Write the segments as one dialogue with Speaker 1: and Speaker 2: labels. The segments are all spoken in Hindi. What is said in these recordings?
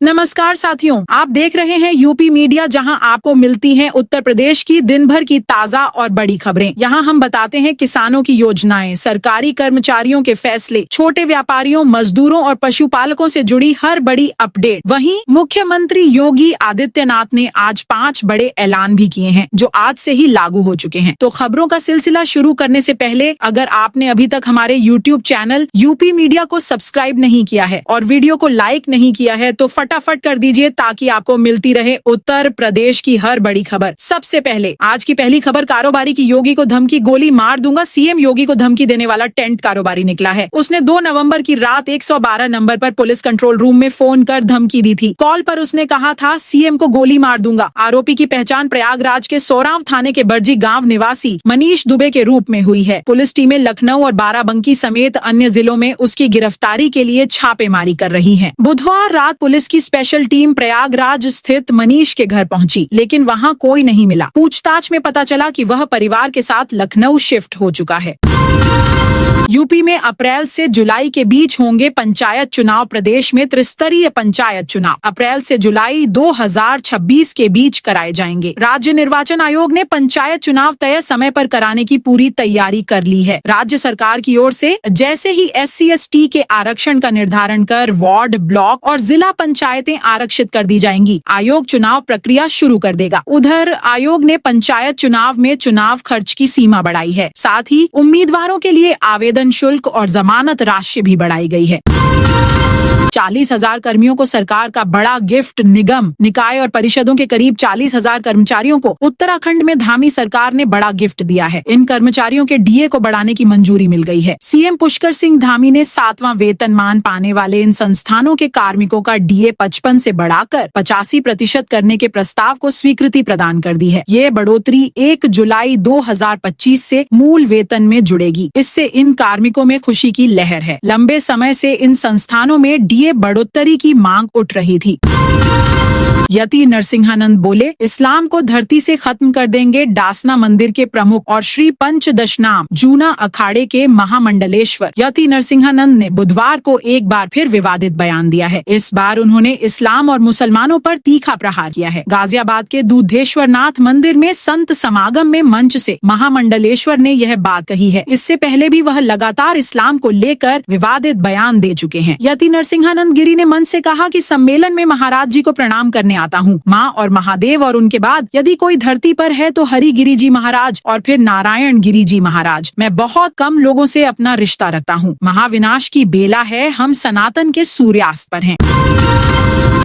Speaker 1: नमस्कार साथियों, आप देख रहे हैं यूपी मीडिया, जहां आपको मिलती हैं उत्तर प्रदेश की दिन भर की ताजा और बड़ी खबरें। यहां हम बताते हैं किसानों की योजनाएं, सरकारी कर्मचारियों के फैसले, छोटे व्यापारियों, मजदूरों और पशुपालकों से जुड़ी हर बड़ी अपडेट। वहीं मुख्यमंत्री योगी आदित्यनाथ ने आज 5 बड़े ऐलान भी किए हैं, जो आज से ही लागू हो चुके हैं। तो खबरों का सिलसिला शुरू करने से पहले अगर आपने अभी तक हमारे यूट्यूब चैनल यूपी मीडिया को सब्सक्राइब नहीं किया है और वीडियो को लाइक नहीं किया है तो फटाफट कर दीजिए, ताकि आपको मिलती रहे उत्तर प्रदेश की हर बड़ी खबर। सबसे पहले आज की पहली खबर, कारोबारी की योगी को धमकी, गोली मार दूंगा। सीएम योगी को धमकी देने वाला टेंट कारोबारी निकला है। उसने 2 नवंबर की रात 112 नंबर पर पुलिस कंट्रोल रूम में फोन कर धमकी दी थी। कॉल पर उसने कहा था, सीएम को गोली मार दूंगा। आरोपी की पहचान प्रयागराज के सोराव थाने के बर्जी गांव निवासी मनीष दुबे के रूप में हुई है। पुलिस टीमें लखनऊ और बाराबंकी समेत अन्य जिलों में उसकी गिरफ्तारी के लिए छापेमारी कर रही है। बुधवार रात पुलिस की स्पेशल टीम प्रयागराज स्थित मनीष के घर पहुंची, लेकिन वहां कोई नहीं मिला। पूछताछ में पता चला कि वह परिवार के साथ लखनऊ शिफ्ट हो चुका है। यूपी में अप्रैल से जुलाई के बीच होंगे पंचायत चुनाव। प्रदेश में त्रिस्तरीय पंचायत चुनाव अप्रैल से जुलाई 2026 के बीच कराए जाएंगे। राज्य निर्वाचन आयोग ने पंचायत चुनाव तय समय पर कराने की पूरी तैयारी कर ली है। राज्य सरकार की ओर से जैसे ही SC/ST के आरक्षण का निर्धारण कर वार्ड, ब्लॉक और जिला पंचायतें आरक्षित कर दी जाएंगी, आयोग चुनाव प्रक्रिया शुरू कर देगा। उधर आयोग ने पंचायत चुनाव में चुनाव खर्च की सीमा बढ़ाई है। साथ ही उम्मीदवारों के लिए आवेदन शुल्क और जमानत राशि भी बढ़ाई गई है। 40,000 कर्मियों को सरकार का बड़ा गिफ्ट। निगम, निकाय और परिषदों के करीब 40,000 कर्मचारियों को उत्तराखंड में धामी सरकार ने बड़ा गिफ्ट दिया है। इन कर्मचारियों के DA को बढ़ाने की मंजूरी मिल गई है। सीएम पुष्कर सिंह धामी ने 7वां वेतनमान पाने वाले इन संस्थानों के कार्मिकों का DA 55 से बढ़ाकर 85% करने के प्रस्ताव को स्वीकृति प्रदान कर दी है। ये बढ़ोतरी 1 जुलाई 2025 से मूल वेतन में जुड़ेगी। इससे इन कार्मिकों में खुशी की लहर है। लंबे समय से इन संस्थानों में DA बढ़ोतरी की मांग उठ रही थी। यति नरसिंहानंद बोले, इस्लाम को धरती से खत्म कर देंगे। डासना मंदिर के प्रमुख और श्री पंचदशनाम जूना अखाड़े के महामंडलेश्वर यति नरसिंहानंद ने बुधवार को एक बार फिर विवादित बयान दिया है। इस बार उन्होंने इस्लाम और मुसलमानों पर तीखा प्रहार किया है। गाजियाबाद के दूधेश्वर नाथ मंदिर में संत समागम में मंच से महामंडलेश्वर ने यह बात कही है। इससे पहले भी वह लगातार इस्लाम को लेकर विवादित बयान दे चुके हैं। यति नरसिंहानंद गिरी ने मंच से कहा कि सम्मेलन में महाराज जी को प्रणाम करने आता हूँ, माँ और महादेव, और उनके बाद यदि कोई धरती पर है तो हरि गिरी जी महाराज और फिर नारायण गिरी जी महाराज। मैं बहुत कम लोगों से अपना रिश्ता रखता हूँ। महाविनाश की बेला है, हम सनातन के सूर्यास्त पर हैं।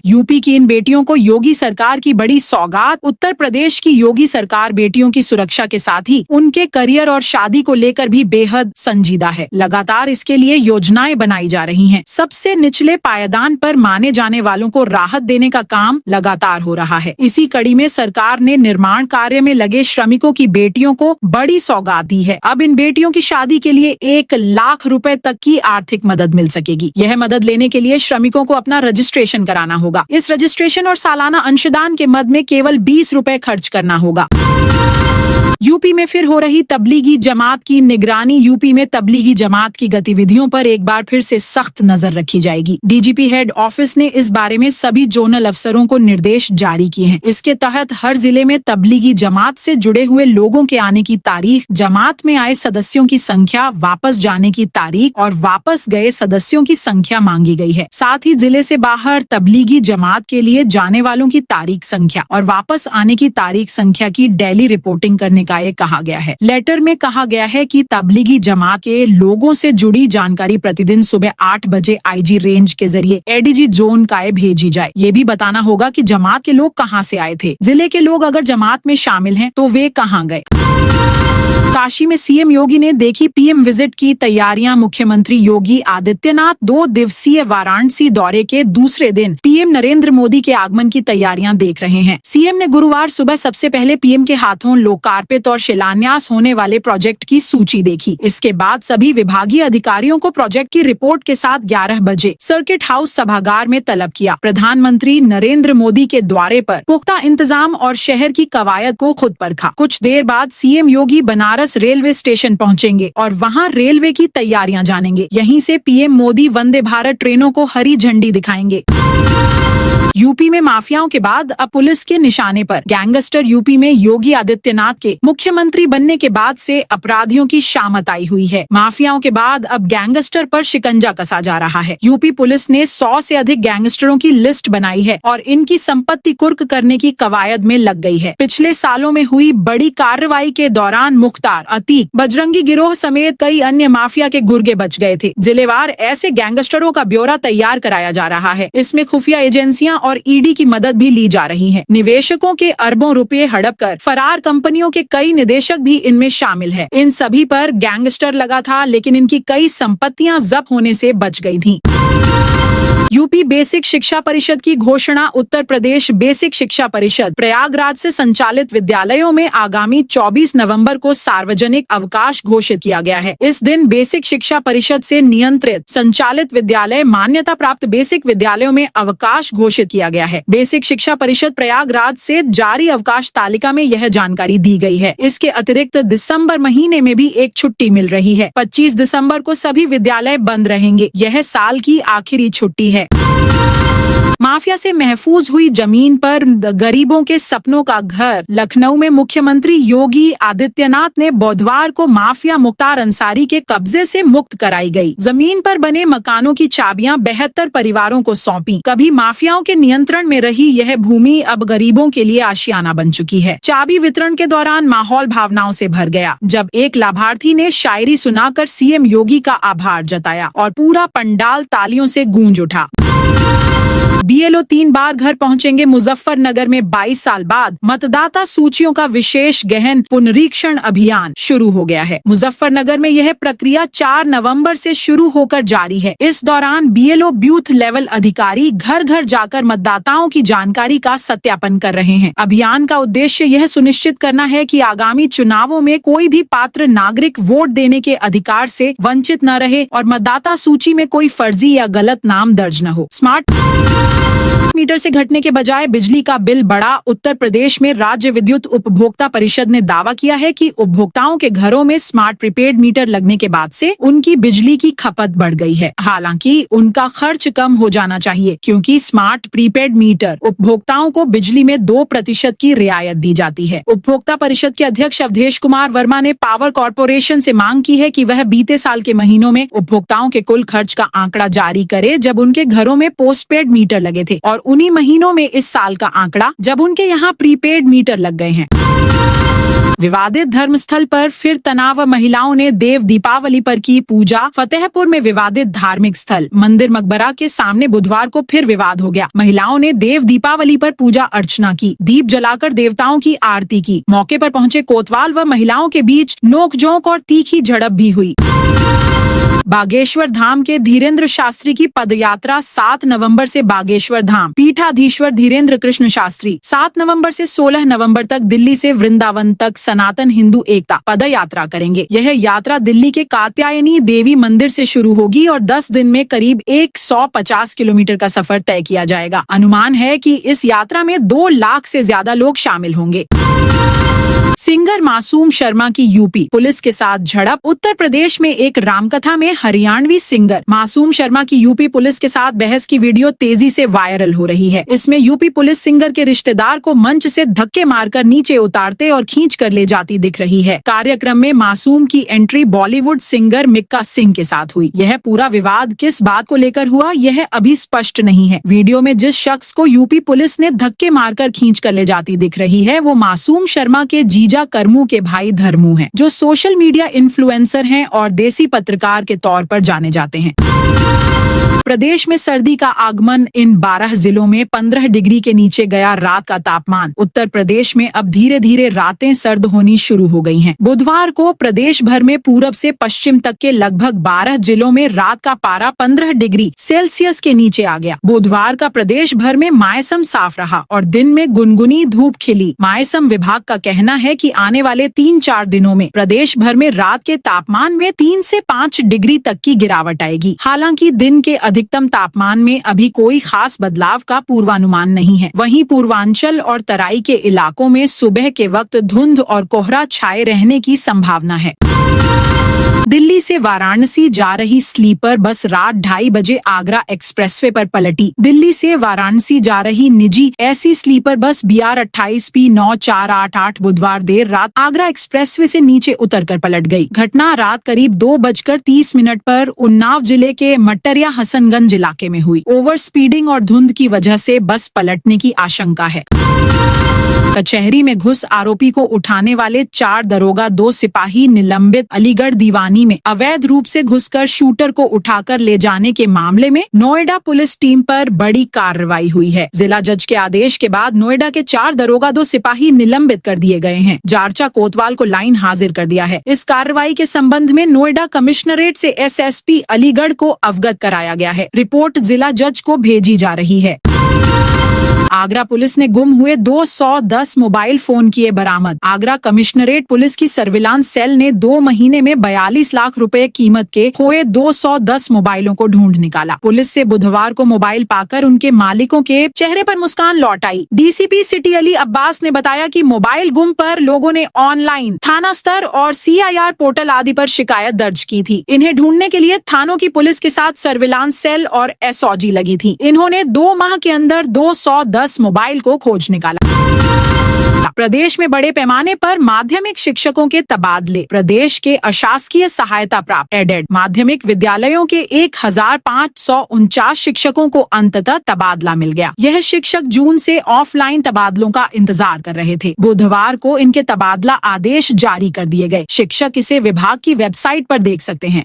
Speaker 1: यूपी की इन बेटियों को योगी सरकार की बड़ी सौगात। उत्तर प्रदेश की योगी सरकार बेटियों की सुरक्षा के साथ ही उनके करियर और शादी को लेकर भी बेहद संजीदा है। लगातार इसके लिए योजनाएं बनाई जा रही हैं। सबसे निचले पायदान पर माने जाने वालों को राहत देने का काम लगातार हो रहा है। इसी कड़ी में सरकार ने निर्माण कार्य में लगे श्रमिकों की बेटियों को बड़ी सौगात दी है। अब इन बेटियों की शादी के लिए 1 लाख रुपए तक की आर्थिक मदद मिल सकेगी। यह मदद लेने के लिए श्रमिकों को अपना रजिस्ट्रेशन कराना होगा। इस रजिस्ट्रेशन और सालाना अंशदान के मद में केवल 20 रुपए खर्च करना होगा। यूपी में फिर हो रही तबलीगी जमात की निगरानी। यूपी में तबलीगी जमात की गतिविधियों पर एक बार फिर से सख्त नजर रखी जाएगी। DGP हेड ऑफिस ने इस बारे में सभी जोनल अफसरों को निर्देश जारी किए हैं। इसके तहत हर जिले में तबलीगी जमात से जुड़े हुए लोगों के आने की तारीख, जमात में आए सदस्यों की संख्या, वापस जाने की तारीख और वापस गए सदस्यों की संख्या मांगी गई है। साथ ही जिले से बाहर तबलीगी जमात के लिए जाने वालों की तारीख संख्या और वापस आने की तारीख संख्या की डेली रिपोर्टिंग करने का कहा गया है। लेटर में कहा गया है कि तबलीगी जमात के लोगों से जुड़ी जानकारी प्रतिदिन सुबह 8 बजे IG रेंज के जरिए ADG जोन का भेजी जाए। ये भी बताना होगा कि जमात के लोग कहां से आए थे। जिले के लोग अगर जमात में शामिल हैं तो वे कहां गए। काशी में सीएम योगी ने देखी PM विजिट की तैयारियां। मुख्यमंत्री योगी आदित्यनाथ 2 दिवसीय वाराणसी दौरे के दूसरे दिन PM नरेंद्र मोदी के आगमन की तैयारियां देख रहे हैं। सीएम ने गुरुवार सुबह सबसे पहले PM के हाथों लोकार्पित और शिलान्यास होने वाले प्रोजेक्ट की सूची देखी। इसके बाद सभी विभागीय अधिकारियों को प्रोजेक्ट की रिपोर्ट के साथ 11 बजे सर्किट हाउस सभागार में तलब किया। प्रधानमंत्री नरेंद्र मोदी के दौरे पर पुख्ता इंतजाम और शहर की कवायद को खुद परखा। कुछ देर बाद सीएम योगी बनारस रेलवे स्टेशन पहुंचेंगे और वहां रेलवे की तैयारियां जानेंगे। यहीं से PM मोदी वंदे भारत ट्रेनों को हरी झंडी दिखाएंगे। यूपी में माफियाओं के बाद अब पुलिस के निशाने पर। गैंगस्टर यूपी में योगी आदित्यनाथ के मुख्यमंत्री बनने के बाद से अपराधियों की शामत आई हुई है। माफियाओं के बाद अब गैंगस्टर पर शिकंजा कसा जा रहा है। यूपी पुलिस ने 100 से अधिक गैंगस्टरों की लिस्ट बनाई है और इनकी संपत्ति कुर्क करने की कवायद में लग गई है। पिछले सालों में हुई बड़ी कार्रवाई के दौरान मुख्तार, अतीक, बजरंगी गिरोह समेत कई अन्य माफिया के गुर्गे बच गए थे। जिलेवार ऐसे गैंगस्टरों का ब्यौरा तैयार कराया जा रहा है। इसमें खुफिया एजेंसियां और ईडी की मदद भी ली जा रही है। निवेशकों के अरबों रुपए हड़प कर फरार कंपनियों के कई निदेशक भी इनमें शामिल है। इन सभी पर गैंगस्टर लगा था, लेकिन इनकी कई संपत्तियां जब्त होने से बच गई थीं। यूपी बेसिक शिक्षा परिषद की घोषणा। उत्तर प्रदेश बेसिक शिक्षा परिषद प्रयागराज से संचालित विद्यालयों में आगामी 24 नवंबर को सार्वजनिक अवकाश घोषित किया गया है। इस दिन बेसिक शिक्षा परिषद से नियंत्रित संचालित विद्यालय, मान्यता प्राप्त बेसिक विद्यालयों में अवकाश घोषित किया गया है। बेसिक शिक्षा परिषद प्रयागराज से जारी अवकाश तालिका में यह जानकारी दी गई है। इसके अतिरिक्त दिसंबर महीने में भी एक छुट्टी मिल रही है। 25 दिसंबर को सभी विद्यालय बंद रहेंगे। यह साल की आखिरी छुट्टी है। माफिया से महफूज हुई जमीन पर गरीबों के सपनों का घर। लखनऊ में मुख्यमंत्री योगी आदित्यनाथ ने बुधवार को माफिया मुख्तार अंसारी के कब्जे से मुक्त कराई गई जमीन पर बने मकानों की चाबियां 72 परिवारों को सौंपी। कभी माफियाओं के नियंत्रण में रही यह भूमि अब गरीबों के लिए आशियाना बन चुकी है। चाबी वितरण के दौरान माहौल भावनाओं से भर गया, जब एक लाभार्थी ने शायरी सुनाकर सीएम योगी का आभार जताया और पूरा पंडाल तालियों से गूंज उठा। बीएलओ 3 बार घर पहुंचेंगे। मुजफ्फरनगर में 22 साल बाद मतदाता सूचियों का विशेष गहन पुनरीक्षण अभियान शुरू हो गया है। मुजफ्फरनगर में यह प्रक्रिया 4 नवंबर से शुरू होकर जारी है। इस दौरान बीएलओ बूथ लेवल अधिकारी घर घर जाकर मतदाताओं की जानकारी का सत्यापन कर रहे हैं। अभियान का उद्देश्य यह सुनिश्चित करना है कि आगामी चुनावों में कोई भी पात्र नागरिक वोट देने के अधिकार से वंचित न रहे और मतदाता सूची में कोई फर्जी या गलत नाम दर्ज न हो। स्मार्ट मीटर से घटने के बजाय बिजली का बिल बढ़ा। उत्तर प्रदेश में राज्य विद्युत उपभोक्ता परिषद ने दावा किया है कि उपभोक्ताओं के घरों में स्मार्ट प्रीपेड मीटर लगने के बाद से उनकी बिजली की खपत बढ़ गई है। हालांकि उनका खर्च कम हो जाना चाहिए, क्योंकि स्मार्ट प्रीपेड मीटर उपभोक्ताओं को बिजली में 2% की रियायत दी जाती है। उपभोक्ता परिषद के अध्यक्ष अवधेश कुमार वर्मा ने पावर कॉर्पोरेशन से मांग की है कि वह बीते साल के महीनों में उपभोक्ताओं के कुल खर्च का आंकड़ा जारी करे, जब उनके घरों में पोस्टपेड मीटर लगे थे, और उन्हीं महीनों में इस साल का आंकड़ा जब उनके यहाँ प्रीपेड मीटर लग गए हैं। विवादित धर्मस्थल पर फिर तनाव। महिलाओं ने देव दीपावली पर की पूजा। फतेहपुर में विवादित धार्मिक स्थल मंदिर मकबरा के सामने बुधवार को फिर विवाद हो गया। महिलाओं ने देव दीपावली पर पूजा अर्चना की, दीप जलाकर देवताओं की आरती की। मौके पर पहुंचे कोतवाल व महिलाओं के बीच नोकझोंक और तीखी झड़प भी हुई। बागेश्वर धाम के धीरेन्द्र शास्त्री की पदयात्रा 7 नवंबर से बागेश्वर धाम। पीठाधीश्वर धीरेन्द्र कृष्ण शास्त्री 7 नवंबर से 16 नवंबर तक दिल्ली से वृंदावन तक सनातन हिंदू एकता पदयात्रा करेंगे। यह यात्रा दिल्ली के कात्यायनी देवी मंदिर से शुरू होगी और 10 दिन में करीब 150 किलोमीटर का सफर तय किया जाएगा। अनुमान है कि इस यात्रा में 2 लाख से ज्यादा लोग शामिल होंगे। सिंगर मासूम शर्मा की यूपी पुलिस के साथ झड़प। उत्तर प्रदेश में एक रामकथा में हरियाणवी सिंगर मासूम शर्मा की यूपी पुलिस के साथ बहस की वीडियो तेजी से वायरल हो रही है। इसमें यूपी पुलिस सिंगर के रिश्तेदार को मंच से धक्के मारकर नीचे उतारते और खींच कर ले जाती दिख रही है। कार्यक्रम में मासूम की एंट्री बॉलीवुड सिंगर मिक्का सिंह के साथ हुई। यह पूरा विवाद किस बात को लेकर हुआ, यह अभी स्पष्ट नहीं है। वीडियो में जिस शख्स को यूपी पुलिस ने धक्के मारकर खींच कर ले जाती दिख रही है, वो मासूम शर्मा के जीजा करमू के भाई धर्मू हैं, जो सोशल मीडिया इन्फ्लुएंसर हैं और देसी पत्रकार के तौर पर जाने जाते हैं। प्रदेश में सर्दी का आगमन। इन 12 जिलों में 15 डिग्री के नीचे गया रात का तापमान। उत्तर प्रदेश में अब धीरे धीरे रातें सर्द होनी शुरू हो गई हैं। बुधवार को प्रदेश भर में पूरब से पश्चिम तक के लगभग 12 जिलों में रात का पारा 15 डिग्री सेल्सियस के नीचे आ गया। बुधवार का प्रदेश भर में मौसम साफ रहा और दिन में गुनगुनी धूप खिली। मौसम विभाग का कहना है कि आने वाले 3-4 दिनों में प्रदेश भर में रात के तापमान में 3 से 5 डिग्री तक की गिरावट आएगी। हालांकि दिन के अधिकतम तापमान में अभी कोई खास बदलाव का पूर्वानुमान नहीं है। वहीं पूर्वांचल और तराई के इलाकों में सुबह के वक्त धुंध और कोहरा छाए रहने की संभावना है। दिल्ली से वाराणसी जा रही स्लीपर बस रात 2:30 बजे आगरा एक्सप्रेसवे पर पलटी। दिल्ली से वाराणसी जा रही निजी AC sleeper bus BR 28 P 9488 बुधवार देर रात आगरा एक्सप्रेसवे से नीचे उतरकर पलट गई। घटना रात करीब 2:30 पर उन्नाव जिले के मटरिया हसनगंज इलाके में हुई। ओवर स्पीडिंग और धुंध की वजह से बस पलटने की आशंका है। कचहरी में घुस आरोपी को उठाने वाले 4 दरोगा 2 सिपाही निलंबित। अलीगढ़ दीवानी में अवैध रूप से घुसकर शूटर को उठाकर ले जाने के मामले में नोएडा पुलिस टीम पर बड़ी कार्रवाई हुई है। जिला जज के आदेश के बाद नोएडा के 4 दरोगा 2 सिपाही निलंबित कर दिए गए हैं। जारचा कोतवाल को लाइन हाजिर कर दिया है। इस कार्रवाई के संबंध में नोएडा कमिश्नरेट से SSP अलीगढ़ को अवगत कराया गया है। रिपोर्ट जिला जज को भेजी जा रही है। आगरा पुलिस ने गुम हुए 210 मोबाइल फोन किए बरामद। आगरा कमिश्नरेट पुलिस की सर्विलांस सेल ने 2 महीने में 42 लाख रुपए कीमत के खोए 210 मोबाइलों को ढूंढ निकाला। पुलिस से बुधवार को मोबाइल पाकर उनके मालिकों के चेहरे पर मुस्कान लौट आई। DCP सिटी अली अब्बास ने बताया कि मोबाइल गुम पर लोगों ने ऑनलाइन, थाना स्तर और CIR पोर्टल आदि पर शिकायत दर्ज की थी। इन्हें ढूंढने के लिए थानों की पुलिस के साथ सर्विलांस सेल और SOG लगी थी। इन्होंने 2 माह के अंदर 210 मोबाइल को खोज निकाला। प्रदेश में बड़े पैमाने पर माध्यमिक शिक्षकों के तबादले। प्रदेश के अशासकीय सहायता प्राप्त एडेड माध्यमिक विद्यालयों के 1549 शिक्षकों को अंततः तबादला मिल गया। यह शिक्षक जून से ऑफलाइन तबादलों का इंतजार कर रहे थे। बुधवार को इनके तबादला आदेश जारी कर दिए गए। शिक्षक इसे विभाग की वेबसाइट पर देख सकते हैं।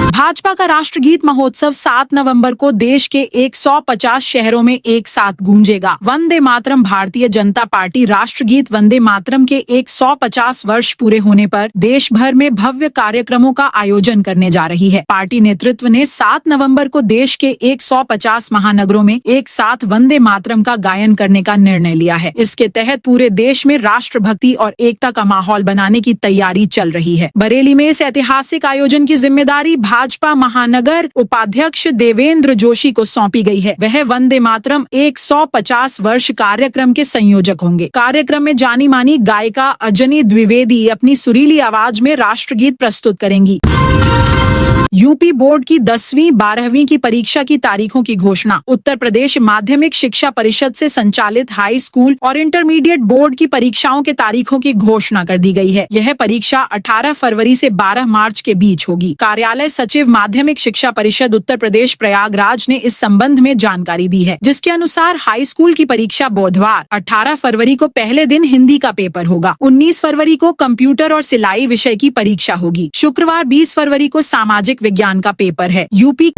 Speaker 1: भाजपा का राष्ट्रगीत महोत्सव 7 नवंबर को देश के 150 शहरों में एक साथ गूंजेगा। वंदे मातरम भारतीय जनता पार्टी राष्ट्रगीत वंदे मातरम के 150 वर्ष पूरे होने पर देश भर में भव्य कार्यक्रमों का आयोजन करने जा रही है। पार्टी नेतृत्व ने 7 नवंबर को देश के 150 महानगरों में एक साथ वंदे मातरम का गायन करने का निर्णय लिया है। इसके तहत पूरे देश में राष्ट्रभक्ति और एकता का माहौल बनाने की तैयारी चल रही है। बरेली में इस ऐतिहासिक आयोजन की जिम्मेदारी भाजपा महानगर उपाध्यक्ष देवेंद्र जोशी को सौंपी गई है। वह वंदे मातरम 150 वर्ष कार्यक्रम के संयोजक होंगे। कार्यक्रम में जानी मानी गायिका अजनी द्विवेदी अपनी सुरीली आवाज में राष्ट्रगीत प्रस्तुत करेंगी। यूपी बोर्ड की 10वीं 12वीं की परीक्षा की तारीखों की घोषणा। उत्तर प्रदेश माध्यमिक शिक्षा परिषद से संचालित हाई स्कूल और इंटरमीडिएट बोर्ड की परीक्षाओं के तारीखों की घोषणा कर दी गई है। यह परीक्षा 18 फरवरी से 12 मार्च के बीच होगी। कार्यालय सचिव माध्यमिक शिक्षा परिषद उत्तर प्रदेश प्रयागराज ने इस संबंध में जानकारी दी है, जिसके अनुसार हाई स्कूल की परीक्षा बुधवार 18 फरवरी को पहले दिन हिंदी का पेपर होगा। 19 फरवरी को कंप्यूटर और सिलाई विषय की परीक्षा होगी। शुक्रवार 20 फरवरी को सामाजिक विज्ञान का पेपर है। यूपी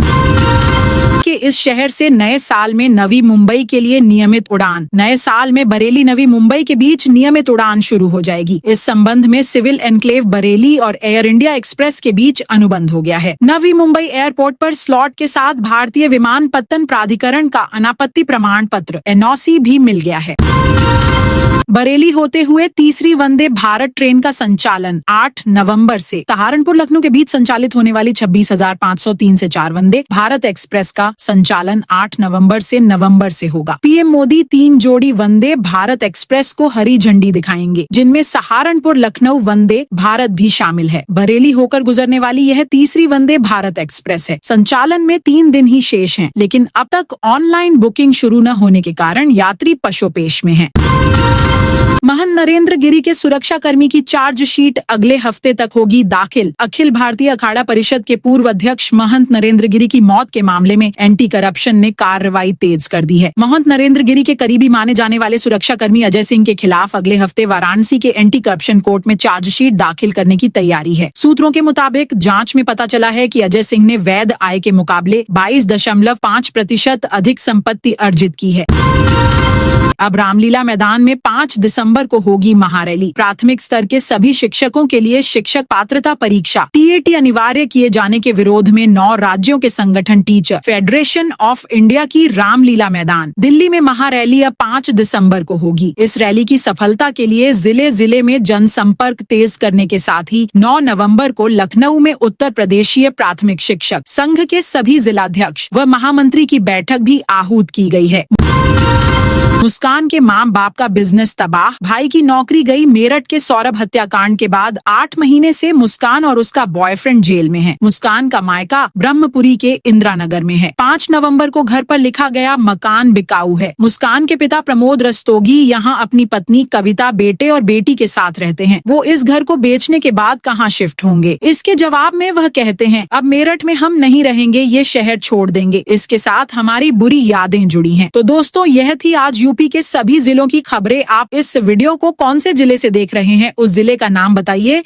Speaker 1: के इस शहर से नए साल में नवी मुंबई के लिए नियमित उड़ान। नए साल में बरेली नवी मुंबई के बीच नियमित उड़ान शुरू हो जाएगी। इस संबंध में सिविल एनक्लेव बरेली और एयर इंडिया एक्सप्रेस के बीच अनुबंध हो गया है। नवी मुंबई एयरपोर्ट पर स्लॉट के साथ भारतीय विमानपत्तन प्राधिकरण का अनापत्ति प्रमाण पत्र NOC भी मिल गया है। बरेली होते हुए तीसरी वंदे भारत ट्रेन का संचालन 8 नवंबर से सहारनपुर लखनऊ के बीच संचालित होने वाली 26,503 से 4 वंदे भारत एक्सप्रेस का संचालन 8 नवंबर से होगा। PM मोदी 3 जोड़ी वंदे भारत एक्सप्रेस को हरी झंडी दिखाएंगे, जिनमें सहारनपुर लखनऊ वंदे भारत भी शामिल है। बरेली होकर गुजरने वाली यह तीसरी वंदे भारत एक्सप्रेस है। संचालन में 3 दिन ही शेष हैं, लेकिन अब तक ऑनलाइन बुकिंग शुरू न होने के कारण यात्री पशोपेश में हैं। महंत नरेंद्र गिरी के सुरक्षा कर्मी की चार्जशीट अगले हफ्ते तक होगी दाखिल। अखिल भारतीय अखाड़ा परिषद के पूर्व अध्यक्ष महंत नरेंद्र गिरी की मौत के मामले में एंटी करप्शन ने कार्रवाई तेज कर दी है। महंत नरेंद्र गिरी के करीबी माने जाने वाले सुरक्षा कर्मी अजय सिंह के खिलाफ अगले हफ्ते वाराणसी के एंटी करप्शन कोर्ट में चार्जशीट दाखिल करने की तैयारी है। सूत्रों के मुताबिक जाँच में पता चला है कि अजय सिंह ने वैध आय के मुकाबले 22.5% अधिक संपत्ति अर्जित की है। अब रामलीला मैदान में 5 दिसंबर को होगी महारैली। प्राथमिक स्तर के सभी शिक्षकों के लिए शिक्षक पात्रता परीक्षा TAT अनिवार्य किए जाने के विरोध में 9 राज्यों के संगठन टीचर फेडरेशन ऑफ इंडिया की रामलीला मैदान दिल्ली में महारैली अब 5 दिसंबर को होगी। इस रैली की सफलता के लिए जिले में जनसंपर्क तेज करने के साथ ही 9 नवंबर को लखनऊ में उत्तर प्रदेशीय प्राथमिक शिक्षक संघ के सभी जिलाध्यक्ष व महामंत्री की बैठक भी आहूत की गई है। मुस्कान के माँ बाप का बिजनेस तबाह, भाई की नौकरी गई। मेरठ के सौरभ हत्याकांड के बाद 8 महीने से मुस्कान और उसका बॉयफ्रेंड जेल में है। मुस्कान का मायका ब्रह्मपुरी के इंदिरा नगर में है। 5 नवंबर को घर पर लिखा गया मकान बिकाऊ है। मुस्कान के पिता प्रमोद रस्तोगी यहाँ अपनी पत्नी कविता, बेटे और बेटी के साथ रहते हैं। वो इस घर को बेचने के बाद कहाँ शिफ्ट होंगे? इसके जवाब में वह कहते हैं, अब मेरठ में हम नहीं रहेंगे, ये शहर छोड़ देंगे। इसके साथ हमारी बुरी यादें जुड़ी हैं। तो दोस्तों, यह थी आज यूपी के सभी जिलों की खबरें। आप इस वीडियो को कौन से जिले से देख रहे हैं, उस जिले का नाम बताइए।